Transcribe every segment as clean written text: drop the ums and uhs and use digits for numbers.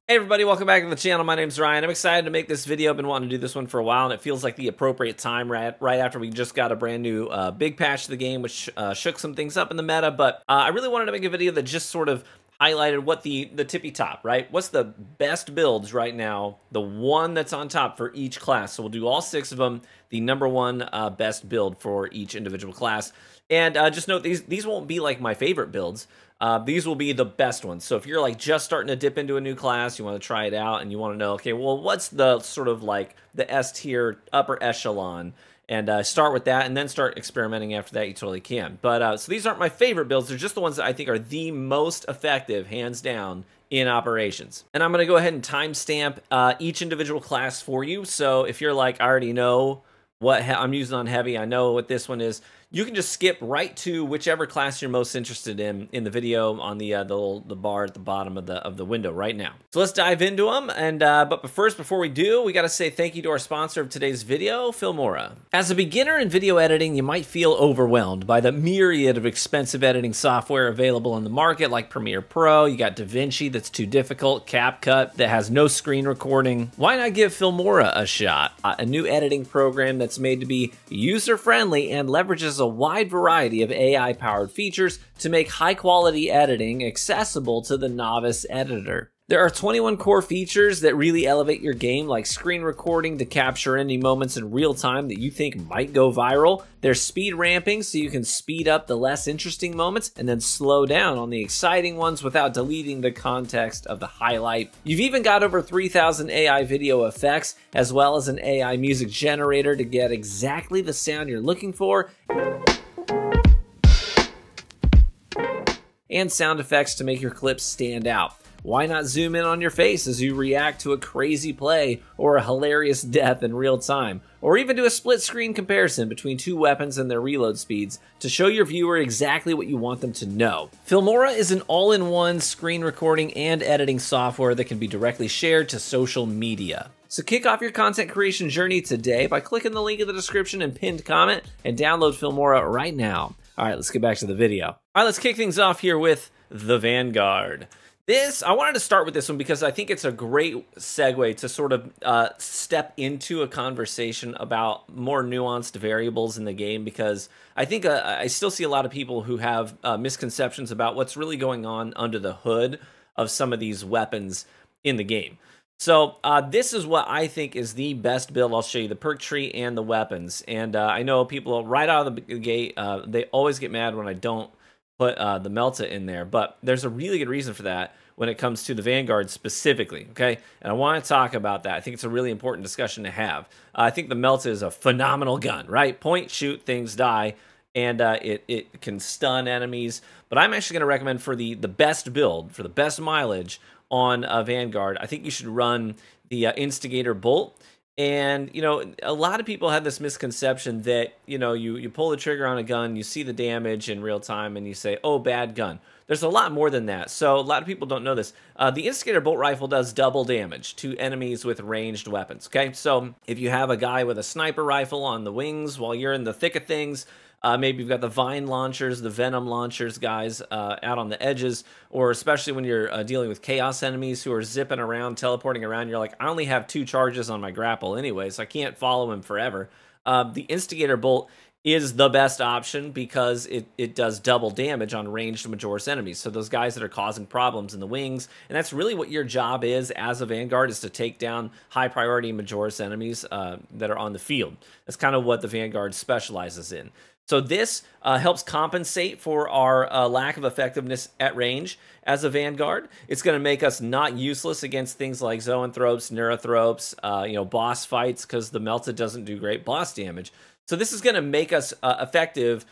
Hey everybody, welcome back to the channel. My name's Ryan. I'm excited to make this video. I've been wanting to do this one for a while, and it feels like the appropriate time right after we just got a brand new big patch to the game, which shook some things up in the meta. But I really wanted to make a video that just sort of highlighted what the tippy top, right? What's the best builds right now, the one that's on top for each class. So we'll do all 6 of them, the number one best build for each individual class. And just note, these won't be like my favorite builds. These will be the best ones. So if you're like just starting to dip into a new class, you want to try it out, and you want to know, okay, well, what's the sort of like the S tier upper echelon? And start with that, and then start experimenting after that. You totally can. But so these aren't my favorite builds. They're just the ones that I think are the most effective, hands down, in operations. And I'm going to go ahead and timestamp each individual class for you. So if you're like, I already know what I'm using on heavy, I know what this one is, you can just skip right to whichever class you're most interested in the video on the bar at the bottom of the window right now. So let's dive into them. And but first, before we do, we got to say thank you to our sponsor of today's video, Filmora. As a beginner in video editing, you might feel overwhelmed by the myriad of expensive editing software available in the market, like Premiere Pro. You got DaVinci that's too difficult, CapCut that has no screen recording. Why not give Filmora a shot? A new editing program that's made to be user-friendly and leverages a wide variety of AI-powered features to make high-quality editing accessible to the novice editor. There are 21 core features that really elevate your game, like screen recording to capture any moments in real time that you think might go viral. There's speed ramping, so you can speed up the less interesting moments and then slow down on the exciting ones without deleting the context of the highlight. You've even got over 3,000 AI video effects, as well as an AI music generator to get exactly the sound you're looking for, and sound effects to make your clips stand out. Why not zoom in on your face as you react to a crazy play or a hilarious death in real time? Or even do a split screen comparison between 2 weapons and their reload speeds to show your viewer exactly what you want them to know. Filmora is an all-in-one screen recording and editing software that can be directly shared to social media. So kick off your content creation journey today by clicking the link in the description and pinned comment and download Filmora right now. All right, let's get back to the video. All right, let's kick things off here with the Vanguard. I wanted to start with this one because I think it's a great segue to sort of step into a conversation about more nuanced variables in the game, because I think I still see a lot of people who have misconceptions about what's really going on under the hood of some of these weapons in the game. So this is what I think is the best build. I'll show you the perk tree and the weapons. And I know people right out of the gate, they always get mad when I don't put the Melta in there, but there's a really good reason for that when it comes to the Vanguard specifically, okay? And I want to talk about that. I think it's a really important discussion to have. I think the Melta is a phenomenal gun, right? Point, shoot, things die, and it can stun enemies. But I'm actually going to recommend for the best build, for the best mileage on Vanguard, I think you should run the Instigator Bolt. And, you know, a lot of people have this misconception that, you know, you pull the trigger on a gun, you see the damage in real time, and you say, oh, bad gun. There's a lot more than that. So a lot of people don't know this. The Instigator Bolt Rifle does double damage to enemies with ranged weapons, okay? So if you have a guy with a sniper rifle on the wings while you're in the thick of things, maybe you've got the Vine launchers, the Venom launchers, guys, out on the edges, or especially when you're dealing with Chaos enemies who are zipping around, teleporting around. You're like, I only have 2 charges on my grapple anyway, so I can't follow him forever. The Instigator Bolt is the best option because it does double damage on ranged Majoris enemies. So those guys that are causing problems in the wings, and that's really what your job is as a Vanguard, is to take down high priority Majoris enemies that are on the field. That's kind of what the Vanguard specializes in. So this helps compensate for our lack of effectiveness at range as a Vanguard. It's going to make us not useless against things like Zoanthropes, Neurothropes, you know, boss fights, because the Melta doesn't do great boss damage. So this is going to make us effective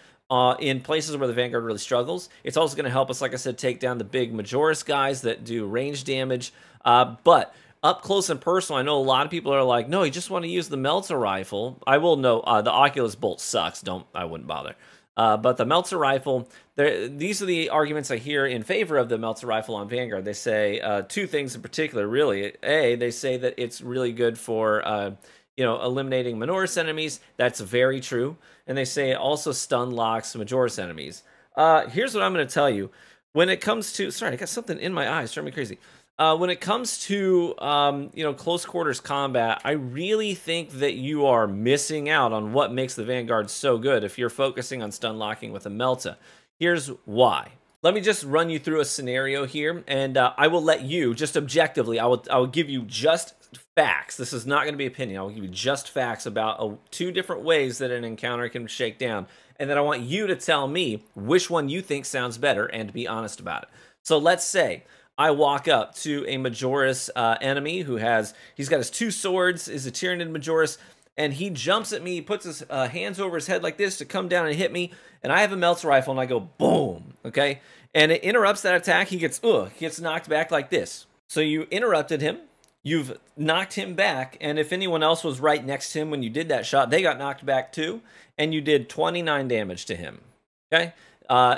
in places where the Vanguard really struggles. It's also going to help us, like I said, take down the big Majoris guys that do range damage. But up close and personal, I know a lot of people are like, no, you just want to use the Melta rifle. I will know the Oculus Bolt sucks. I wouldn't bother. But the Melta rifle, these are the arguments I hear in favor of the Melta rifle on Vanguard. They say 2 things in particular, really. A, they say that it's really good for you know, eliminating Minoris enemies. That's very true. And they say it also stun locks Majoris enemies. Here's what I'm going to tell you. When it comes to... Sorry, I got something in my eyes. It's driving me crazy. When it comes to close quarters combat, I really think that you are missing out on what makes the Vanguard so good if you're focusing on stun locking with a Melta. Here's why. Let me just run you through a scenario here, and I will let you, just objectively, I will give you just facts. This is not going to be opinion. I will give you just facts about two different ways that an encounter can shake down, and then I want you to tell me which one you think sounds better and to be honest about it. So let's say I walk up to a Majoris enemy he's got his 2 swords, is a Tyranid Majoris, and he jumps at me, he puts his hands over his head like this to come down and hit me, and I have a Melta rifle, and I go boom, okay? And it interrupts that attack. He gets knocked back like this. So you interrupted him, you've knocked him back, and if anyone else was right next to him when you did that shot, they got knocked back too, and you did 29 damage to him, okay?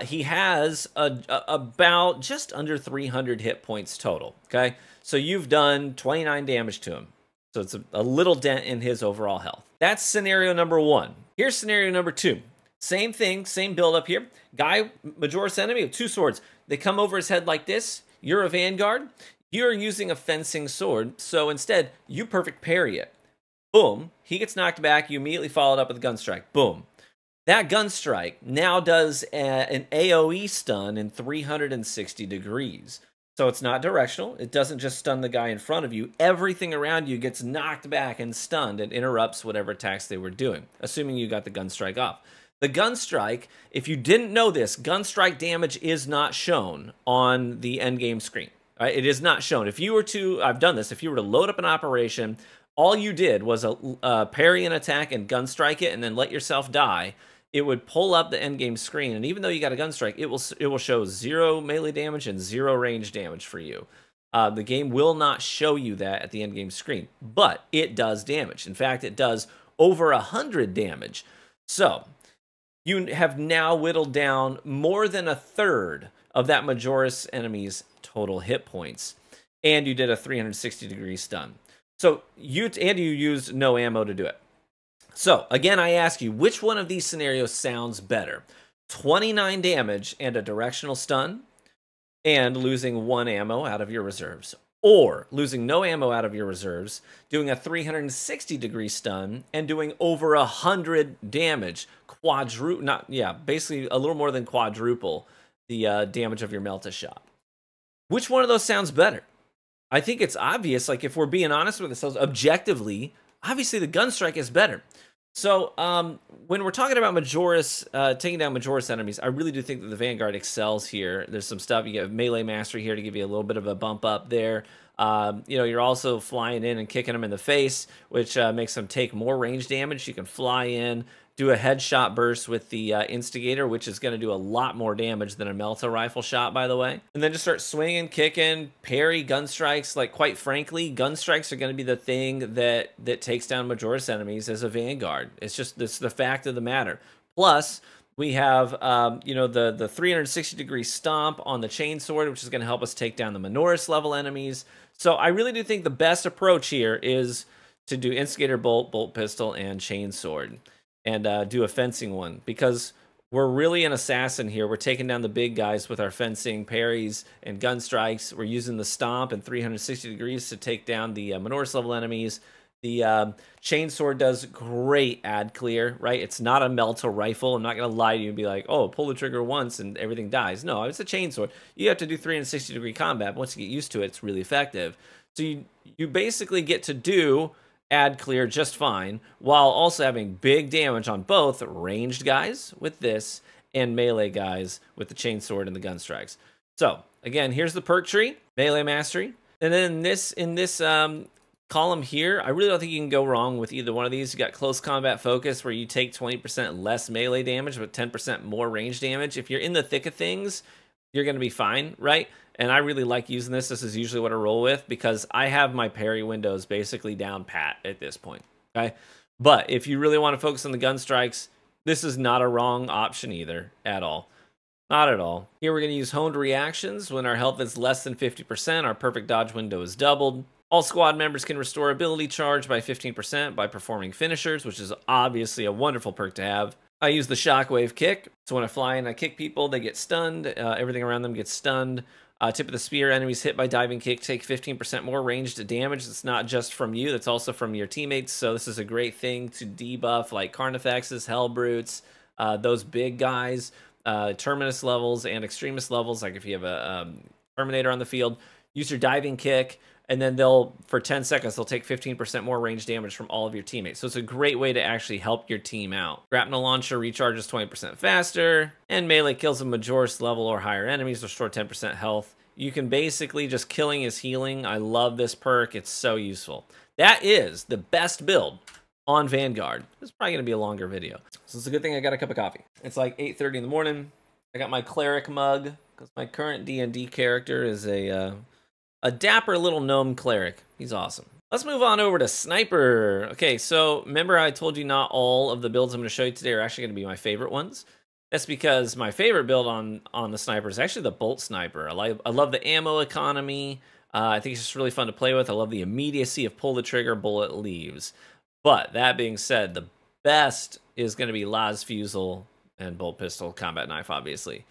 He has about just under 300 hit points total, okay? So you've done 29 damage to him. So it's a little dent in his overall health. That's scenario number 1. Here's scenario number 2. Same thing, same build up here. Guy, Majoris enemy with 2 swords. They come over his head like this. You're a Vanguard. You're using a fencing sword. So instead, you perfect parry it. Boom. He gets knocked back. You immediately follow it up with a gun strike. Boom. That gun strike now does an AoE stun in 360 degrees. So it's not directional. It doesn't just stun the guy in front of you. Everything around you gets knocked back and stunned and interrupts whatever attacks they were doing, assuming you got the gun strike off. The gun strike, if you didn't know this, gun strike damage is not shown on the endgame screen. Right? It is not shown. If you were to, I've done this, if you were to load up an operation, all you did was parry an attack and gun strike it and then let yourself die, it would pull up the endgame screen, and even though you got a gun strike, it will show 0 melee damage and 0 range damage for you. The game will not show you that at the endgame screen, but it does damage. In fact, it does over 100 damage. So you have now whittled down more than a third of that Majoris enemy's total hit points, and you did a 360-degree stun. So you used no ammo to do it. So, again, I ask you, which one of these scenarios sounds better? 29 damage and a directional stun, and losing 1 ammo out of your reserves. Or losing no ammo out of your reserves, doing a 360-degree stun, and doing over 100 damage. Basically a little more than quadruple the damage of your Melta shot. Which one of those sounds better? I think it's obvious, like if we're being honest with ourselves, objectively, obviously the gun strike is better. So when we're talking about Majoris, taking down Majoris enemies, I really do think that the Vanguard excels here. There's some stuff, you get melee mastery here to give you a little bit of a bump up there. You're also flying in and kicking them in the face, which makes them take more range damage. You can fly in, do a headshot burst with the Instigator, which is going to do a lot more damage than a Melta rifle shot, by the way. And then just start swinging, kicking, parry, gun strikes. Like, quite frankly, gun strikes are going to be the thing that takes down Majoris enemies as a Vanguard. It's the fact of the matter. Plus, we have, the 360-degree stomp on the chainsword, which is going to help us take down the Minoris level enemies. So I really do think the best approach here is to do Instigator Bolt, Bolt Pistol, and Chainsword. And do a fencing one, because we're really an assassin here. We're taking down the big guys with our fencing, parries, and gun strikes. We're using the stomp and 360 degrees to take down the Minoris level enemies. The chainsword does great ad clear, right? It's not a Melta rifle. I'm not going to lie to you and be like, oh, pull the trigger once and everything dies. No, it's a chainsword. You have to do 360-degree combat. Once you get used to it, it's really effective. So you basically get to do ad clear just fine, while also having big damage on both ranged guys with this and melee guys with the chainsword and the gun strikes. So again, here's the perk tree, melee mastery, and then in this column here, I really don't think you can go wrong with either one of these. You got close combat focus, where you take 20% less melee damage but 10% more range damage. If you're in the thick of things, you're going to be fine, right? And I really like using this. This is usually what I roll with, because I have my parry windows basically down pat at this point, okay? But if you really want to focus on the gun strikes, this is not a wrong option either, at all. Not at all. Here we're going to use honed reactions. When our health is less than 50%, our perfect dodge window is doubled. All squad members can restore ability charge by 15% by performing finishers, which is obviously a wonderful perk to have. I use the shockwave kick. So when I fly and I kick people, they get stunned. Everything around them gets stunned. Tip of the spear, enemies hit by diving kick take 15% more ranged damage. It's not just from you, that's also from your teammates. So this is a great thing to debuff like Carnifexes, Hellbrutes, those big guys, Terminus levels and Extremis levels. Like if you have a Terminator on the field, use your diving kick, and then for 10 seconds, they'll take 15% more range damage from all of your teammates. So it's a great way to actually help your team out. Grapnel Launcher recharges 20% faster, and melee kills of Majoris level or higher enemies, restore 10% health. You can basically just killing is healing. I love this perk. It's so useful. That is the best build on Vanguard. This is probably going to be a longer video. So it's a good thing I got a cup of coffee. It's like 8:30 in the morning. I got my cleric mug because my current D&D character is a dapper little gnome cleric. He's awesome. Let's move on over to sniper. Okay, so remember I told you not all of the builds I'm going to show you today are actually going to be my favorite ones. That's because my favorite build on the sniper is actually the bolt sniper. I love the ammo economy. I think it's just really fun to play with. I love the immediacy of pull the trigger, bullet leaves. But that being said, the best is going to be Las Fusel and bolt pistol, combat knife, obviously.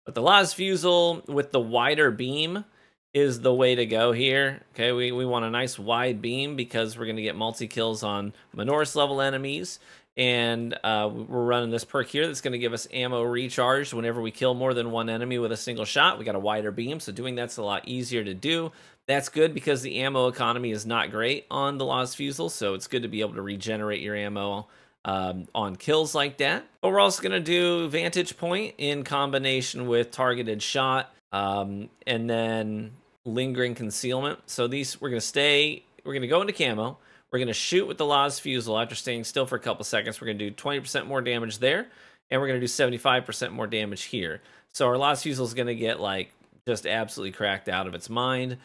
But the Las Fusel with the wider beam is the way to go here. Okay, we want a nice wide beam because we're going to get multi-kills on Minoris level enemies. And we're running this perk here that's going to give us ammo recharge whenever we kill more than one enemy with a single shot. We got a wider beam, so doing that's a lot easier to do. That's good because the ammo economy is not great on the Las Fusel, so it's good to be able to regenerate your ammo on kills like that. But we're also going to do Vantage Point in combination with Targeted Shot, and then Lingering Concealment. So these, we're going to go into camo. We're going to shoot with the Las Fusel after staying still for a couple seconds. We're going to do 20% more damage there, and we're going to do 75% more damage here. So our Las Fusel is going to get like just absolutely cracked out of its mind.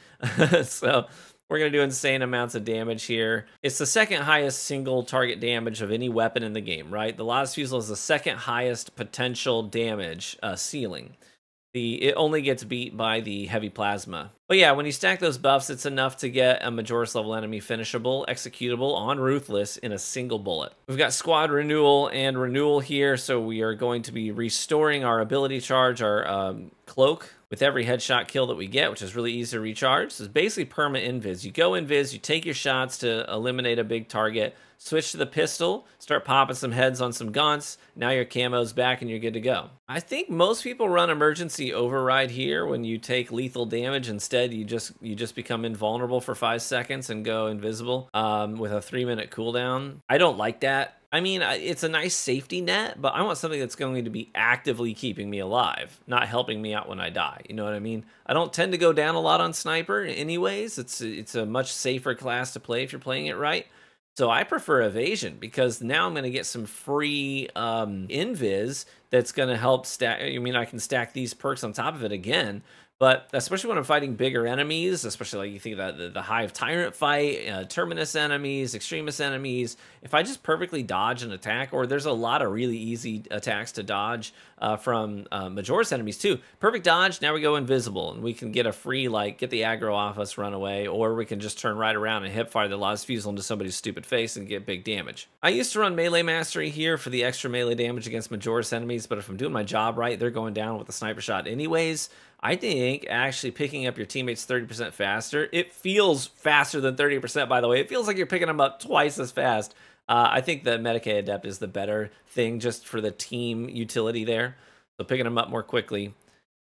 So we're going to do insane amounts of damage here. It's the second highest single target damage of any weapon in the game, right? The Las Fusel is the second highest potential damage ceiling. It only gets beat by the heavy plasma. But yeah, when you stack those buffs, it's enough to get a Majoris level enemy finishable, executable on Ruthless in a single bullet. We've got squad renewal and renewal here, so we are going to be restoring our ability charge, our cloak, with every headshot kill that we get, which is really easy to recharge. So it's basically perma invis. You go invis, you take your shots to eliminate a big target, switch to the pistol, start popping some heads on some gaunts. Now your camo's back and you're good to go. I think most people run emergency override here when you take lethal damage. Instead, you just become invulnerable for 5 seconds and go invisible with a 3-minute cooldown. I don't like that. I mean, it's a nice safety net, but I want something that's going to be actively keeping me alive, not helping me out when I die. You know what I mean? I don't tend to go down a lot on sniper anyways. It's a much safer class to play if you're playing it right. So I prefer evasion because now I'm going to get some free invis that's going to help stack. I mean, I can stack these perks on top of it again. But especially when I'm fighting bigger enemies, especially like you think about the Hive Tyrant fight, Terminus enemies, Extremis enemies, if I just perfectly dodge an attack, or there's a lot of really easy attacks to dodge from Majoris enemies too. Perfect dodge, now we go invisible, and we can get a free, like, get the aggro off us, run away, or we can just turn right around and hip fire the Las Fusel into somebody's stupid face and get big damage. I used to run Melee Mastery here for the extra melee damage against Majoris enemies, but if I'm doing my job right, they're going down with the sniper shot anyways. I think actually picking up your teammates 30% faster, it feels faster than 30%, by the way. It feels like you're picking them up twice as fast. I think the Medicae Adept is the better thing just for the team utility there. So picking them up more quickly,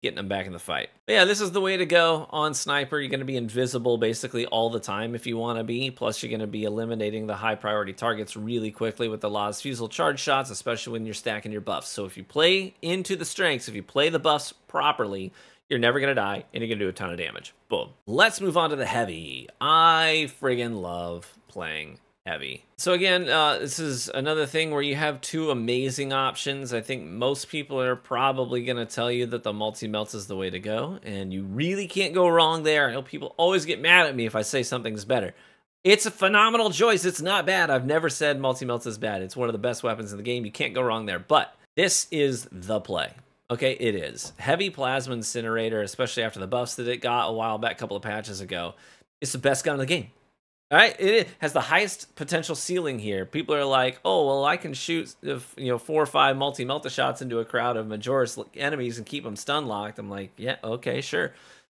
getting them back in the fight. But yeah, this is the way to go on Sniper. You're going to be invisible basically all the time if you want to be. Plus, you're going to be eliminating the high priority targets really quickly with the Las Fusel charge shots, especially when you're stacking your buffs. So if you play into the strengths, if you play the buffs properly, you're never going to die, and you're going to do a ton of damage. Boom. Let's move on to the heavy. I friggin' love playing heavy. So again, this is another thing where you have two amazing options. I think most people are probably going to tell you that the multi-melts is the way to go, and you really can't go wrong there. I know people always get mad at me if I say something's better. It's a phenomenal choice. It's not bad. I've never said multi-melts is bad. It's one of the best weapons in the game. You can't go wrong there, but this is the play. Okay, it is. Heavy Plasma Incinerator, especially after the buffs that it got a while back, a couple of patches ago, it's the best gun in the game. All right, it has the highest potential ceiling here. People are like, oh, well, I can shoot 4 or 5 multi-melta shots into a crowd of Majoris enemies and keep them stun locked. I'm like, yeah, okay, sure.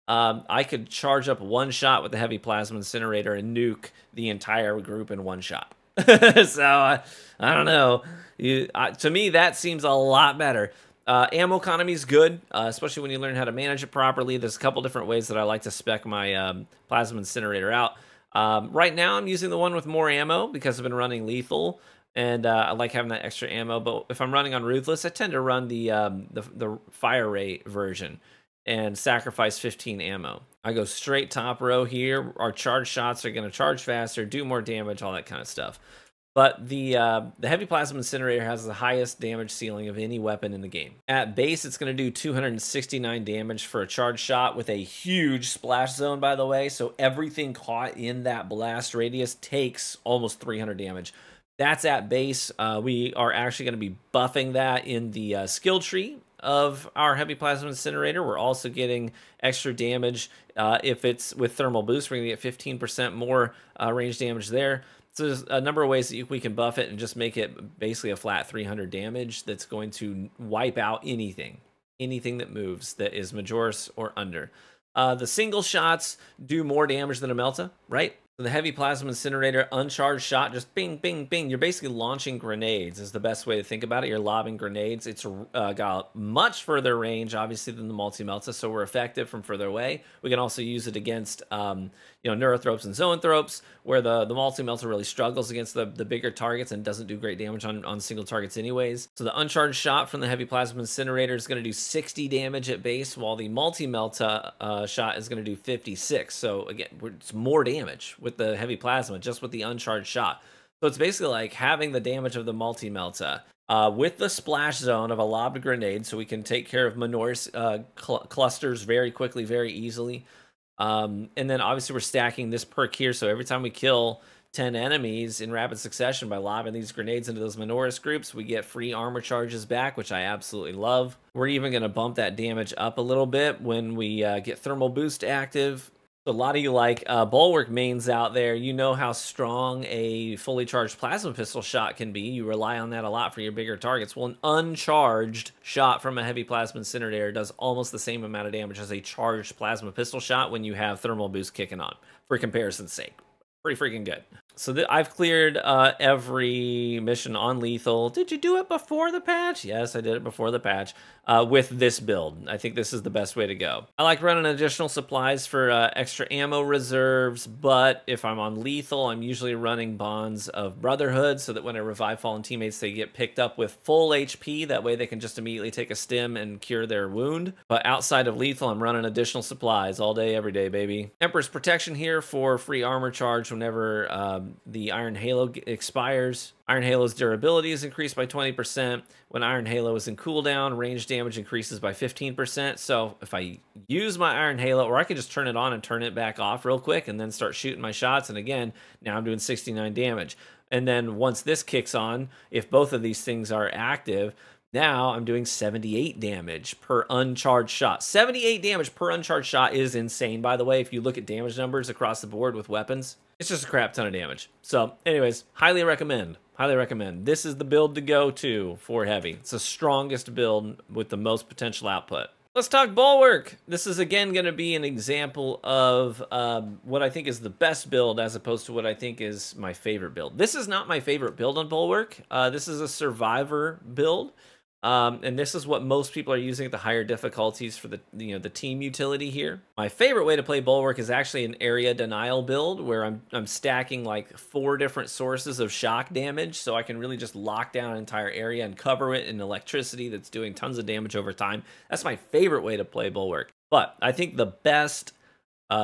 I could charge up one shot with the heavy plasma incinerator and nuke the entire group in one shot. So I don't know. To me, that seems a lot better. Ammo economy is good, especially when you learn how to manage it properly. There's a couple different ways that I like to spec my plasma incinerator out. Right now, I'm using the one with more ammo because I've been running lethal, and I like having that extra ammo. But if I'm running on ruthless, I tend to run the fire rate version and sacrifice 15 ammo. I go straight top row here. Our charge shots are going to charge faster, do more damage, all that kind of stuff. But the heavy plasma incinerator has the highest damage ceiling of any weapon in the game. At base, it's going to do 269 damage for a charge shot with a huge splash zone, by the way. So everything caught in that blast radius takes almost 300 damage. That's at base. We are actually going to be buffing that in the skill tree of our heavy plasma incinerator. We're also getting extra damage if it's with thermal boost. We're going to get 15% more range damage there. So there's a number of ways that we can buff it and just make it basically a flat 300 damage that's going to wipe out anything that moves that is Majoris or under. The single shots do more damage than a Melta, right? So the heavy plasma incinerator uncharged shot, just bing, bing, bing. You're basically launching grenades is the best way to think about it. You're lobbing grenades. It's got much further range, obviously, than the multi-melta, so we're effective from further away. We can also use it against neurothropes and zoanthropes, where the multi-melta really struggles against the bigger targets and doesn't do great damage on single targets anyways. So the uncharged shot from the heavy plasma incinerator is going to do 60 damage at base, while the multi-melta shot is going to do 56. So again, it's more damage with the heavy plasma, just with the uncharged shot. So it's basically like having the damage of the multi-melta with the splash zone of a lobbed grenade, so we can take care of Minor's clusters very quickly, very easily. And then obviously we're stacking this perk here, so every time we kill 10 enemies in rapid succession by lobbing these grenades into those Minoris groups, we get free armor charges back, which I absolutely love. We're even going to bump that damage up a little bit when we get thermal boost active. So a lot of you like Bulwark mains out there, you know how strong a fully charged plasma pistol shot can be. You rely on that a lot for your bigger targets. Well, an uncharged shot from a heavy plasma incinerator does almost the same amount of damage as a charged plasma pistol shot when you have thermal boost kicking on, for comparison's sake. Pretty freaking good. So I've cleared every mission on lethal. Did you do it before the patch? Yes, I did it before the patch with this build. I think this is the best way to go. I like running additional supplies for extra ammo reserves, but if I'm on lethal, I'm usually running Bonds of Brotherhood so that when I revive fallen teammates, they get picked up with full HP. That way they can just immediately take a stim and cure their wound. But outside of lethal, I'm running additional supplies all day, every day, baby. Emperor's Protection here for free armor charge whenever the Iron Halo expires. Iron Halo's durability is increased by 20%. When Iron Halo is in cooldown, range damage increases by 15%. So if I use my Iron Halo, or I can just turn it on and turn it back off real quick and then start shooting my shots. And again, now I'm doing 69 damage. And then once this kicks on, if both of these things are active, now I'm doing 78 damage per uncharged shot. 78 damage per uncharged shot is insane, by the way. If you look at damage numbers across the board with weapons, it's just a crap ton of damage. So anyways, highly recommend. Highly recommend. This is the build to go to for heavy. It's the strongest build with the most potential output. Let's talk Bulwark. This is again going to be an example of what I think is the best build as opposed to what I think is my favorite build. This is not my favorite build on Bulwark. This is a survivor build. And this is what most people are using at the higher difficulties for the the team utility here. My favorite way to play Bulwark is actually an area denial build where I'm stacking like 4 different sources of shock damage, so I can really just lock down an entire area and cover it in electricity that's doing tons of damage over time. That's my favorite way to play Bulwark. But I think the best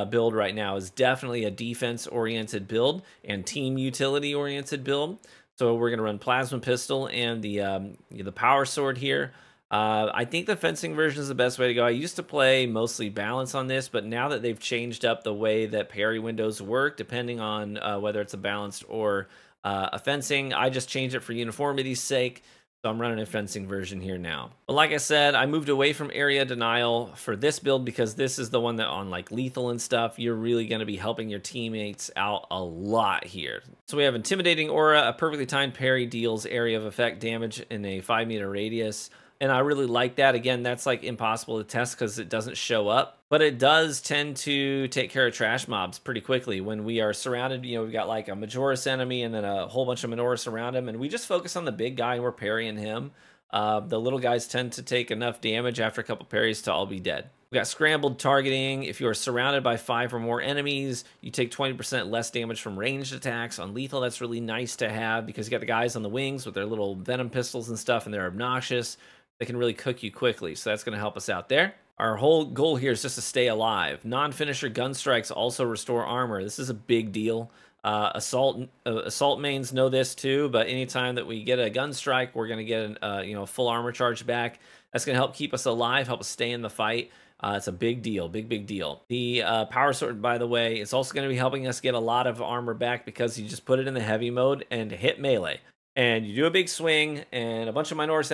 build right now is definitely a defense-oriented build and team utility-oriented build. So we're going to run Plasma Pistol and the Power Sword here. I think the fencing version is the best way to go. I used to play mostly balance on this, but now that they've changed up the way that parry windows work, depending on whether it's a balanced or a fencing, I just changed it for uniformity's sake. So I'm running a fencing version here now. But like I said, I moved away from area denial for this build because this is the one that on like lethal and stuff, you're really going to be helping your teammates out a lot here. So we have Intimidating Aura, a perfectly timed parry deals area of effect damage in a 5-meter radius. and I really like that. Again, that's like impossible to test because it doesn't show up, but it does tend to take care of trash mobs pretty quickly when we are surrounded. You know, we've got like a Majoris enemy and then a whole bunch of Minoris around him, and we just focus on the big guy and we're parrying him. The little guys tend to take enough damage after a couple parries to all be dead. We got scrambled targeting. If you are surrounded by 5 or more enemies, you take 20% less damage from ranged attacks. On lethal, that's really nice to have because you got the guys on the wings with their little venom pistols and stuff, and they're obnoxious. They can really cook you quickly, so that's going to help us out there. Our whole goal here is just to stay alive. Non-finisher gun strikes also restore armor. This is a big deal. Assault mains know this too, but anytime that we get a gun strike, we're going to get a full armor charge back. That's going to help keep us alive, help us stay in the fight. It's a big deal, big deal. The power sword, by the way, is also going to be helping us get a lot of armor back because you just put it in the heavy mode and hit melee. And you do a big swing, and a bunch of Minoris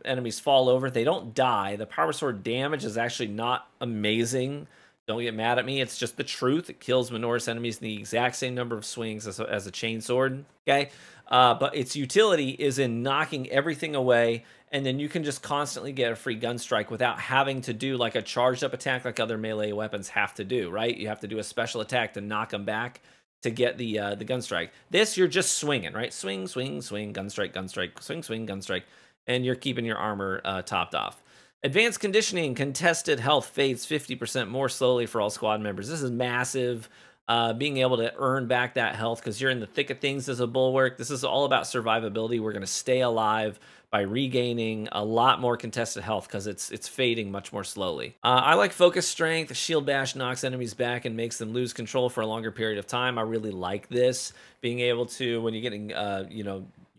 enemies fall over. They don't die. The power sword damage is actually not amazing. Don't get mad at me. It's just the truth. It kills Minoris enemies in the exact same number of swings as a chain sword. Okay, but its utility is in knocking everything away, and then you can just constantly get a free gun strike without having to do like a charged up attack like other melee weapons have to do. Right? You have to do a special attack to knock them back to get the gun strike. This, you're just swinging, right? Swing, swing, swing, gun strike, swing, swing, gun strike, and you're keeping your armor topped off. Advanced conditioning, contested health fades 50% more slowly for all squad members. This is massive. Being able to earn back that health because you're in the thick of things as a bulwark. This is all about survivability. We're going to stay alive by regaining a lot more contested health because it's fading much more slowly. I like focus strength. Shield bash knocks enemies back and makes them lose control for a longer period of time. I really like this. Being able to, when you're getting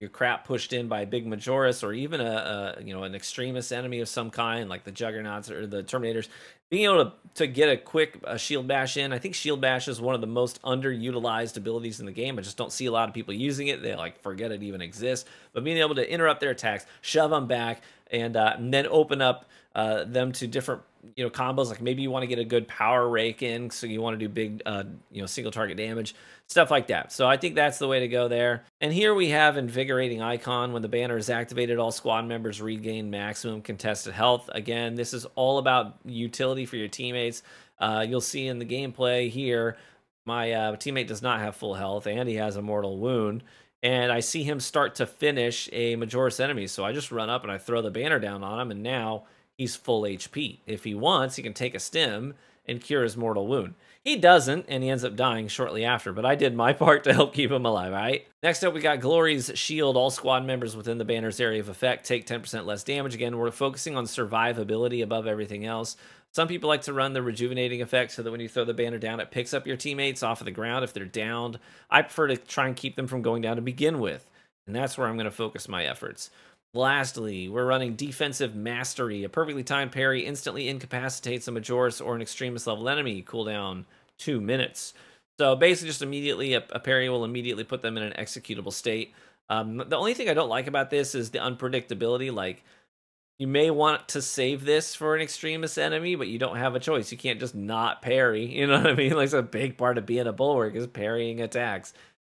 your crap pushed in by a big Majoris or even an extremist enemy of some kind like the Juggernauts or the Terminators, being able to get a quick shield bash in. I think shield bash is one of the most underutilized abilities in the game. I just don't see a lot of people using it. They like forget it even exists. But being able to interrupt their attacks, shove them back, and then open up them to different combos. Like maybe you want to get a good power rake in, so you want to do big single target damage, stuff like that. So I think that's the way to go there. And here we have invigorating icon. When the banner is activated, all squad members regain maximum contested health. Again, this is all about utility for your teammates. You'll see in the gameplay here, my teammate does not have full health and he has a mortal wound. And I see him start to finish a Majoris enemy. So I just run up and I throw the banner down on him, and now he's full HP. If he wants, he can take a stim and cure his mortal wound. He doesn't, and he ends up dying shortly after, but I did my part to help keep him alive, all right? Next up, we got Glory's Shield. All squad members within the banner's area of effect take 10% less damage. Again, we're focusing on survivability above everything else. Some people like to run the rejuvenating effect so that when you throw the banner down, it picks up your teammates off of the ground if they're downed. I prefer to try and keep them from going down to begin with, and that's where I'm going to focus my efforts. Lastly, we're running Defensive Mastery. A perfectly timed parry instantly incapacitates a Majoris or an extremist level enemy. Cooldown 2 minutes. So basically just immediately, a parry will immediately put them in an executable state. The only thing I don't like about this is the unpredictability. Like, you may want to save this for an extremist enemy, but you don't have a choice. You can't just not parry. You know what I mean? Like, it's a big part of being a bulwark is parrying attacks.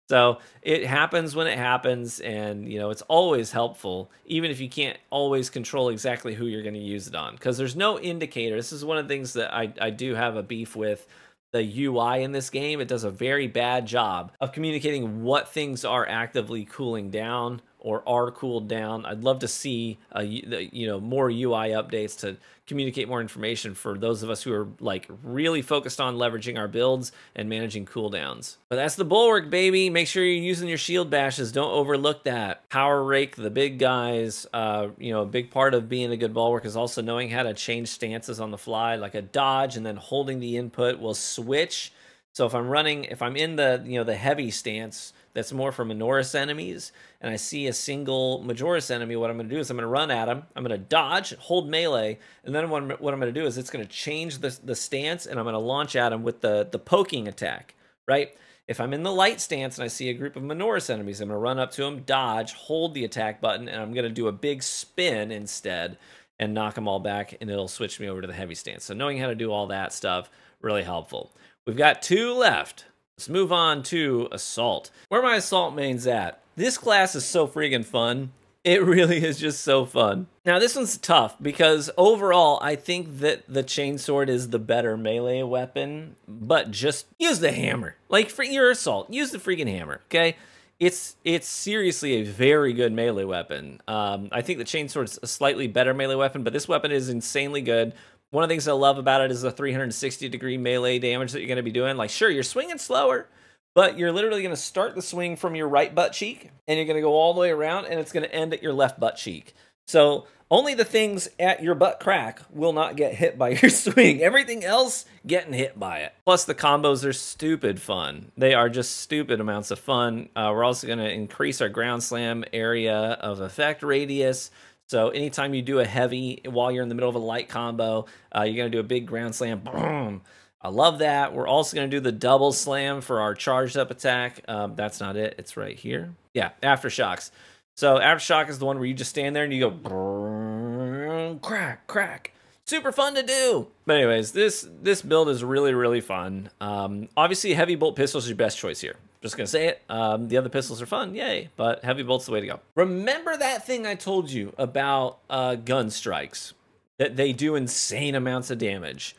So it happens when it happens, and it's always helpful, even if you can't always control exactly who you're going to use it on, because there's no indicator. This is one of the things that I do have a beef with. The UI in this game, it does a very bad job of communicating what things are actively cooling down or are cooled down. I'd love to see more UI updates to communicate more information for those of us who are like really focused on leveraging our builds and managing cooldowns. But that's the Bulwark, baby. Make sure you're using your shield bashes. Don't overlook that. Power rake the big guys. A big part of being a good Bulwark is also knowing how to change stances on the fly, like a dodge, and then holding the input will switch. So if I'm in the heavy stance, that's more for Minoris enemies, and I see a single Majoris enemy, what I'm going to do is I'm going to run at him, I'm going to dodge, hold melee, and then what I'm going to do is it's going to change the stance, and I'm going to launch at him with the poking attack, right? If I'm in the light stance and I see a group of Minoris enemies, I'm going to run up to them, dodge, hold the attack button, and I'm going to do a big spin instead and knock them all back, and it'll switch me over to the heavy stance. So knowing how to do all that stuff, really helpful. We've got 2 left. Let's move on to Assault. Where are my Assault mains at? This class is so friggin' fun. It really is just so fun. Now, this one's tough because overall, I think that the chainsword is the better melee weapon, but just use the hammer. Like, for your assault, use the freaking hammer, okay? It's seriously a very good melee weapon. I think the chainsword's a slightly better melee weapon, but this weapon is insanely good. One of the things I love about it is the 360-degree melee damage that you're going to be doing. Like, sure, you're swinging slower, but you're literally going to start the swing from your right butt cheek, and you're going to go all the way around, and it's going to end at your left butt cheek. So only the things at your butt crack will not get hit by your swing. Everything else getting hit by it. Plus, the combos are stupid fun. They are just stupid amounts of fun. We're also going to increase our ground slam area of effect radius. So anytime you do a heavy while you're in the middle of a light combo, you're going to do a big ground slam. Boom. I love that. We're also going to do the double slam for our charged up attack. That's not it. It's right here. Yeah, aftershocks. So aftershock is the one where you just stand there and you go crack, crack. Super fun to do. But anyways, this build is really, really fun. Obviously, heavy bolt pistol is your best choice here. Just going to say it. The other pistols are fun, yay. But heavy bolt's the way to go. Remember that thing I told you about gun strikes? That they do insane amounts of damage.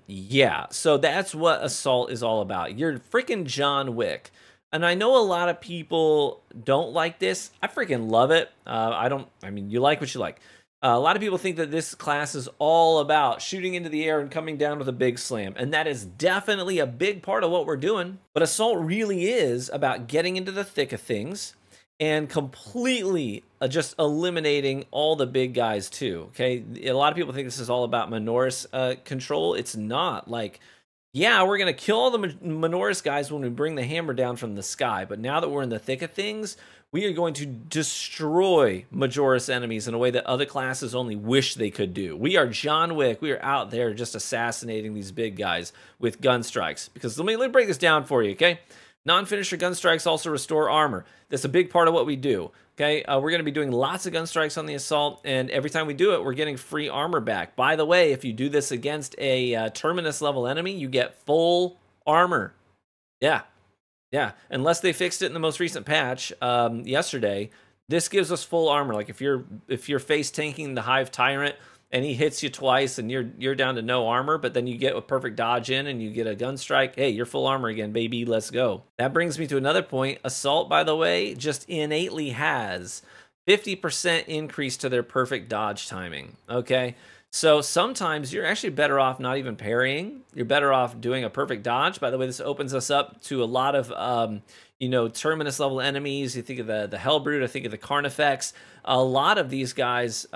Yeah, so that's what assault is all about. You're freaking John Wick. And I know a lot of people don't like this. I freaking love it. I mean, you like what you like. A lot of people think that this class is all about shooting into the air and coming down with a big slam. And that is definitely a big part of what we're doing. But assault really is about getting into the thick of things and completely just eliminating all the big guys too, okay? A lot of people think this is all about Minoris control. It's not. Like, yeah, we're going to kill all the Minoris guys when we bring the hammer down from the sky, but now that we're in the thick of things, we are going to destroy Majoris enemies in a way that other classes only wish they could do. We are John Wick. We are out there just assassinating these big guys with gun strikes. Because let me break this down for you, okay? Non-finisher gun strikes also restore armor. That's a big part of what we do. Okay, we're going to be doing lots of gun strikes on the assault, and every time we do it, we're getting free armor back. By the way, if you do this against a Terminus level enemy, you get full armor. Yeah, unless they fixed it in the most recent patch yesterday. This gives us full armor. Like if you're face tanking the Hive Tyrant and he hits you twice and you're down to no armor, but then you get a perfect dodge in and you get a gun strike, hey, you're full armor again, baby, let's go. That brings me to another point. Assault, by the way, just innately has 50% increase to their perfect dodge timing, okay? So sometimes you're actually better off not even parrying. You're better off doing a perfect dodge. By the way, this opens us up to a lot of Terminus level enemies. You think of the Hellbrute, I think of the Carnifex. A lot of these guys,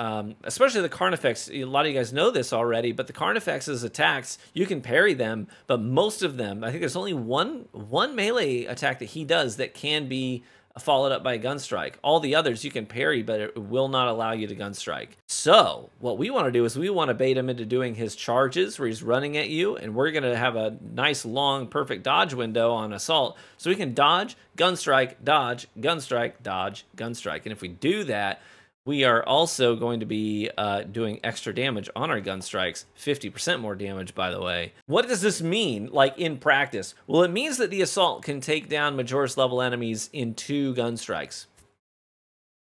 especially the Carnifex, a lot of you guys know this already, but the Carnifex's attacks, you can parry them, but most of them, I think there's only one melee attack that he does that can be followed up by a gun strike. All the others you can parry, but it will not allow you to gun strike. So what we want to do is we want to bait him into doing his charges where he's running at you, and we're going to have a nice long perfect dodge window on assault so we can dodge, gun strike, dodge, gun strike, dodge, gun strike. And if we do that, we are also going to be doing extra damage on our gun strikes, 50% more damage, by the way. What does this mean, like, in practice? Well, it means that the assault can take down Majoris level enemies in 2 gun strikes.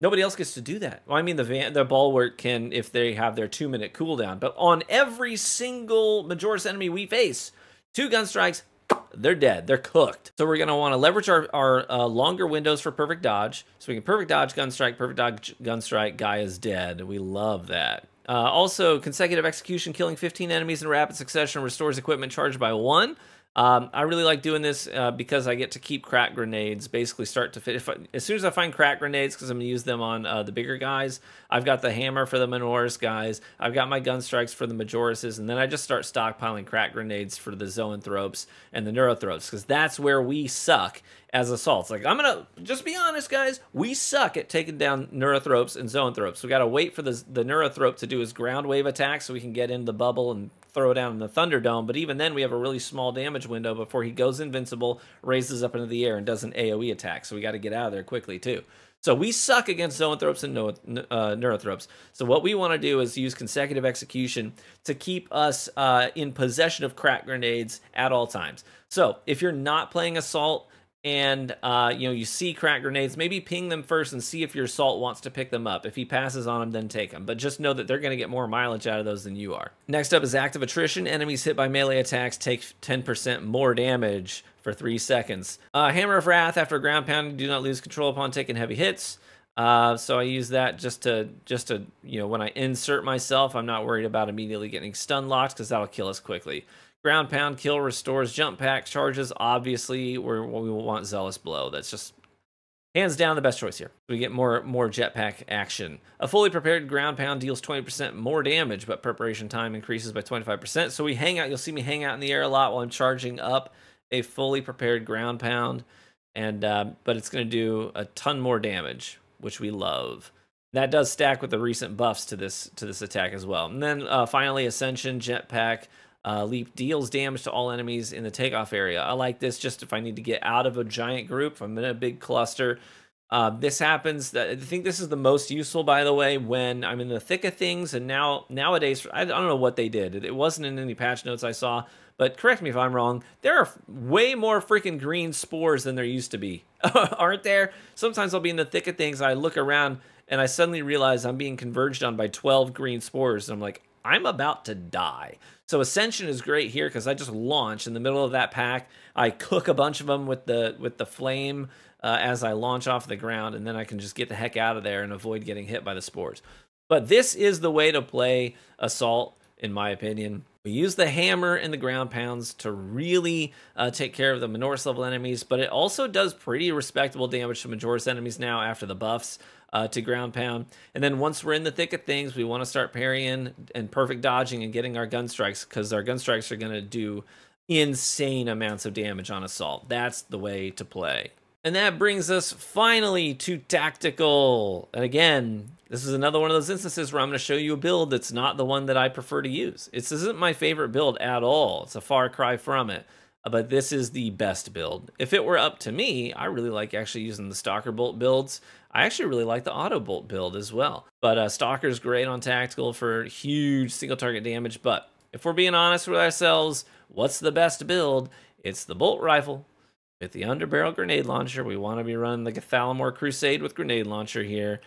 Nobody else gets to do that. Well, I mean, the Bulwark can if they have their 2-minute cooldown, but on every single Majoris enemy we face, 2 gun strikes, they're dead. They're cooked. So we're going to want to leverage our longer windows for perfect dodge. So we can perfect dodge, gun strike, perfect dodge, gun strike. Guy is dead. We love that. Also, consecutive execution, killing 15 enemies in rapid succession restores equipment charged by 1. I really like doing this because I get to keep crack grenades, basically start to fit. As soon as I find crack grenades, because I'm going to use them on the bigger guys, I've got the hammer for the Minoris guys, I've got my gun strikes for the Majorises, and then I just start stockpiling crack grenades for the Zoanthropes and the Neurothropes, because that's where we suck as assaults. Like, I'm going to just be honest, guys, we suck at taking down Neurothropes and Zoanthropes. We got to wait for the Neurothrope to do his ground wave attack so we can get in the bubble and throw down in the Thunderdome, but even then we have a really small damage window before he goes invincible, raises up into the air, and does an AoE attack, so we got to get out of there quickly too. So we suck against Zoanthropes and Neurothropes. So what we want to do is use consecutive execution to keep us in possession of crack grenades at all times. So if you're not playing Assault, and you know, you see crack grenades, maybe ping them first and see if your assault wants to pick them up. If he passes on them, then take them. But just know that they're going to get more mileage out of those than you are. Next up is active attrition. Enemies hit by melee attacks take 10% more damage for 3 seconds. Hammer of Wrath. After ground pounding, do not lose control upon taking heavy hits. So I use that just to you know, when I insert myself, I'm not worried about immediately getting stun locked because that'll kill us quickly. Ground pound kill restores jump pack charges. Obviously, we want Zealous Blow. That's just hands down the best choice here. We get more jetpack action. A fully prepared ground pound deals 20% more damage, but preparation time increases by 25%. So we hang out. You'll see me hang out in the air a lot while I'm charging up a fully prepared ground pound, and but it's going to do a ton more damage, which we love. That does stack with the recent buffs to this attack as well. And then finally, Ascension jetpack. Leap deals damage to all enemies in the takeoff area. I like this just if I need to get out of a giant group, if I'm in a big cluster. This happens, I think this is the most useful, by the way, when I'm in the thick of things, and nowadays, I don't know what they did. It wasn't in any patch notes I saw, but correct me if I'm wrong, there are way more freaking green spores than there used to be. Aren't there? Sometimes I'll be in the thick of things, I look around, and I suddenly realize I'm being converged on by 12 green spores, and I'm like, I'm about to die. So Ascension is great here because I just launch in the middle of that pack. I cook a bunch of them with the flame as I launch off the ground, and then I can just get the heck out of there and avoid getting hit by the spores. But this is the way to play Assault, in my opinion. We use the hammer and the ground pounds to really take care of the Minoris level enemies, but it also does pretty respectable damage to Majoris enemies now after the buffs to ground pound. And then once we're in the thick of things, we want to start parrying and perfect dodging and getting our gun strikes, because our gun strikes are going to do insane amounts of damage on Assault. That's the way to play. And that brings us finally to Tactical. And again, this is another one of those instances where I'm going to show you a build that's not the one that I prefer to use. This isn't my favorite build at all. It's a far cry from it. But this is the best build. If it were up to me, I really like actually using the Stalker Bolt builds. I actually really like the Auto Bolt build as well. But Stalker's great on Tactical for huge single target damage. But if we're being honest with ourselves, what's the best build? It's the Bolt Rifle with the Underbarrel Grenade Launcher. We want to be running the Thalamore Crusade with Grenade Launcher here.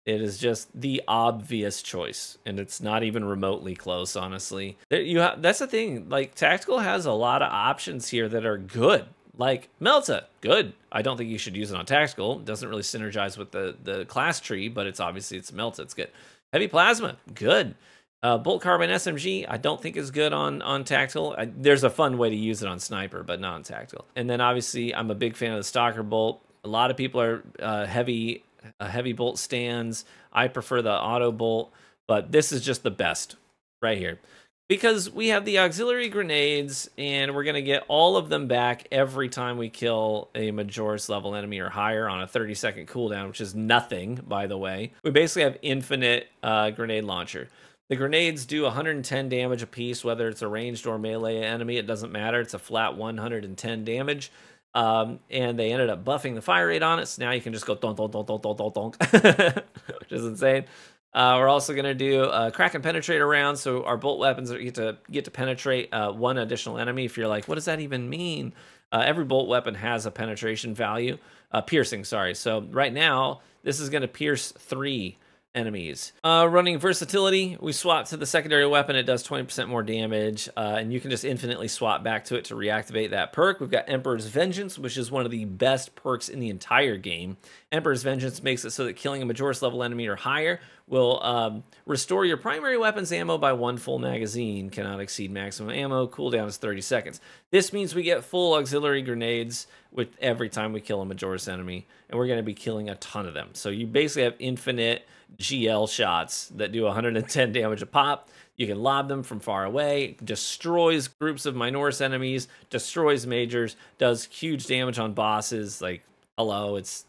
It is just the obvious choice, and it's not even remotely close, honestly. That's the thing, like, Tactical has a lot of options here that are good. Like, Melta, good. I don't think you should use it on Tactical. It doesn't really synergize with the class tree, but it's Melta, it's good. Heavy Plasma, good. Bolt Carbine SMG, I don't think is good on Tactical. There's a fun way to use it on Sniper, but not on Tactical. And then, obviously, I'm a big fan of the Stalker Bolt. A lot of people are heavy bolt stands. I prefer the auto bolt, but this is just the best right here because we have the auxiliary grenades, and we're going to get all of them back every time we kill a Majoris level enemy or higher on a 30-second cooldown, which is nothing, by the way. We basically have infinite grenade launcher. The grenades do 110 damage a piece, whether it's a ranged or melee enemy. It doesn't matter. It's a flat 110 damage. And they ended up buffing the fire rate on it, so now you can just go donk, donk, donk, donk, donk, donk, donk, which is insane. We're also going to do crack and penetrator rounds, so our bolt weapons get to penetrate one additional enemy. If you're like, what does that even mean? Every bolt weapon has a penetration value, piercing, sorry. So right now, this is going to pierce 3 enemies. Running versatility, we swap to the secondary weapon. It does 20% more damage, and you can just infinitely swap back to it to reactivate that perk. We've got Emperor's Vengeance, which is one of the best perks in the entire game. Emperor's Vengeance makes it so that killing a Majoris level enemy or higher will restore your primary weapon's ammo by 1 full magazine, cannot exceed maximum ammo, cooldown is 30 seconds. This means we get full auxiliary grenades with every time we kill a Majoris enemy, and we're going to be killing a ton of them. So you basically have infinite GL shots that do 110 damage a pop. You can lob them from far away, destroys groups of Minoris enemies, destroys majors, does huge damage on bosses. Like, hello, it's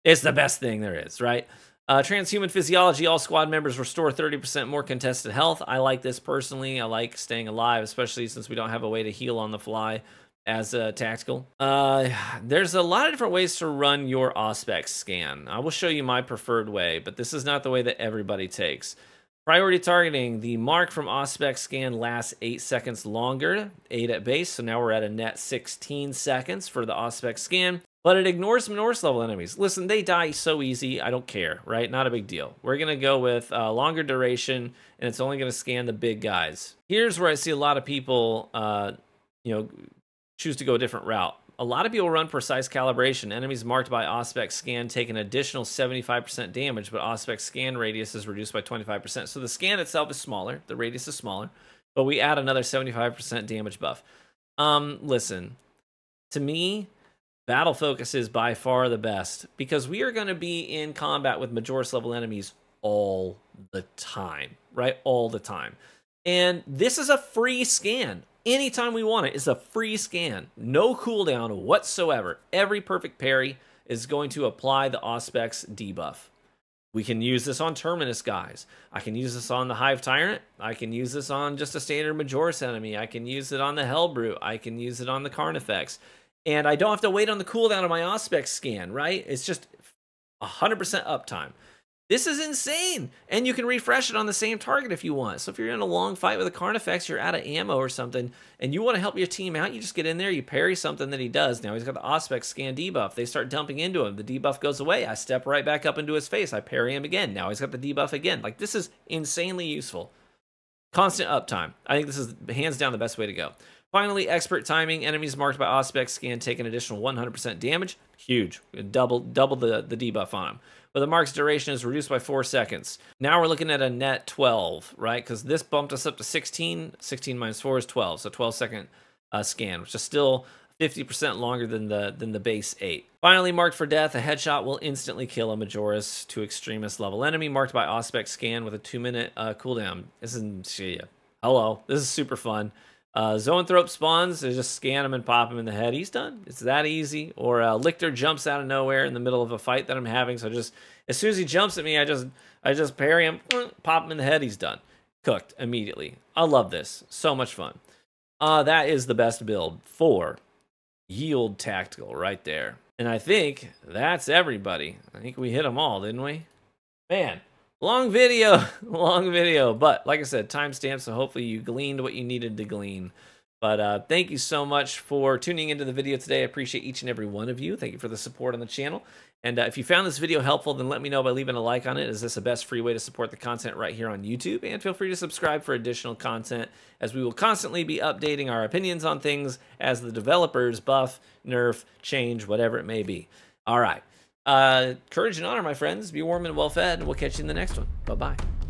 the best thing there is, right? Transhuman Physiology, all squad members restore 30% more contested health. I like this personally. I like staying alive, especially since we don't have a way to heal on the fly as a Tactical. There's a lot of different ways to run your Auspex scan. I will show you my preferred way, but this is not the way that everybody takes. Priority targeting, the mark from Auspex scan lasts 8 seconds longer, 8 at base, so now we're at a net 16 seconds for the Auspex scan. but it ignores Norse level enemies. Listen, they die so easy, I don't care, right? Not a big deal. We're gonna go with longer duration, and it's only gonna scan the big guys. Here's where I see a lot of people, choose to go a different route. A lot of people run precise calibration. Enemies marked by Auspex scan take an additional 75% damage, but Auspex scan radius is reduced by 25%. So the scan itself is smaller, the radius is smaller, but we add another 75% damage buff. Listen, to me, battle focus is by far the best because we are going to be in combat with Majoris level enemies all the time, right? All the time. And this is a free scan. Anytime we want it, it's a free scan. No cooldown whatsoever. Every perfect parry is going to apply the Auspex debuff. We can use this on Terminus guys. I can use this on the Hive Tyrant. I can use this on just a standard Majoris enemy. I can use it on the Hellbrute. I can use it on the Carnifex. And I don't have to wait on the cooldown of my Auspex scan, right? It's just 100% uptime. This is insane, and you can refresh it on the same target if you want. So if you're in a long fight with a Carnifex, you're out of ammo or something, and you want to help your team out, you just get in there, you parry something that he does. Now he's got the Auspex scan debuff. They start dumping into him. The debuff goes away. I step right back up into his face. I parry him again. Now he's got the debuff again. Like, this is insanely useful. Constant uptime. I think this is hands down the best way to go. Finally, expert timing. Enemies marked by Auspex scan take an additional 100% damage. Huge. Double the debuff on him. But the mark's duration is reduced by 4 seconds. Now we're looking at a net 12, right? Because this bumped us up to 16. 16 minus 4 is 12, so 12-second scan, which is still 50% longer than the base 8. Finally, marked for death, a headshot will instantly kill a Majoris to Extremis level enemy marked by Auspex scan with a 2-minute cooldown. This is, hello, this is super fun. Zoanthrope spawns, they just scan him and pop him in the head. He's done. It's that easy. Or Lictor jumps out of nowhere in the middle of a fight that I'm having. So just as soon as he jumps at me, I just parry him, pop him in the head. He's done. Cooked immediately. I love this. So much fun. That is the best build for Yield Tactical right there. And I think that's everybody. I think we hit them all, didn't we? Man. Long video, but like I said, timestamp, so hopefully you gleaned what you needed to glean. But thank you so much for tuning into the video today. I appreciate each and every one of you. Thank you for the support on the channel. And if you found this video helpful, then let me know by leaving a like on it, as this is the best free way to support the content right here on YouTube. And feel free to subscribe for additional content, as we will constantly be updating our opinions on things as the developers buff, nerf, change, whatever it may be. All right. Courage and honor, my friends. Be warm and well fed, and we'll catch you in the next one. Bye-bye.